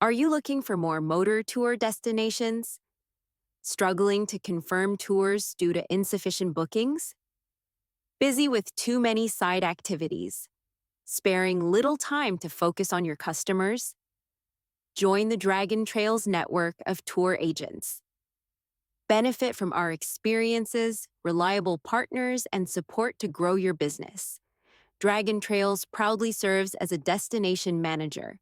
Are you looking for more motor tour destinations? Struggling to confirm tours due to insufficient bookings? Busy with too many side activities? Sparing little time to focus on your customers? Join the Dragon Trails network of tour agents. Benefit from our experiences, reliable partners, and support to grow your business. Dragon Trails proudly serves as a destination manager,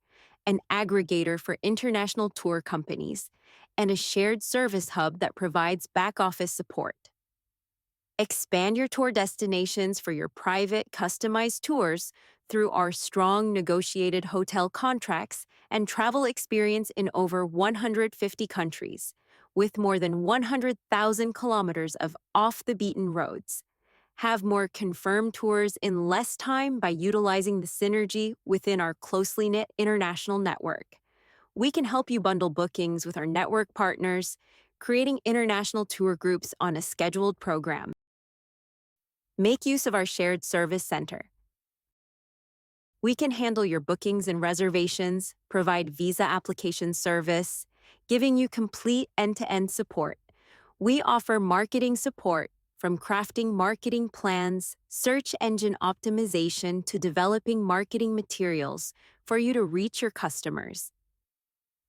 an aggregator for international tour companies, and a shared service hub that provides back office support. Expand your tour destinations for your private, customized tours through our strong negotiated hotel contracts and travel experience in over 150 countries, with more than 100,000 kilometers of off the beaten roads. Have more confirmed tours in less time by utilizing the synergy within our closely knit international network. We can help you bundle bookings with our network partners, creating international tour groups on a scheduled program. Make use of our shared service center. We can handle your bookings and reservations, provide visa application service, giving you complete end-to-end support. We offer marketing support from crafting marketing plans, search engine optimization to developing marketing materials for you to reach your customers.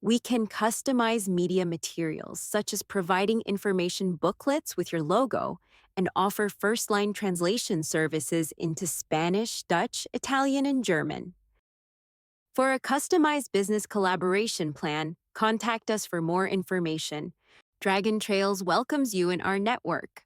We can customize media materials, such as providing information booklets with your logo, and offer first-line translation services into Spanish, Dutch, Italian, and German. For a customized business collaboration plan, contact us for more information. Dragon Trails welcomes you in our network.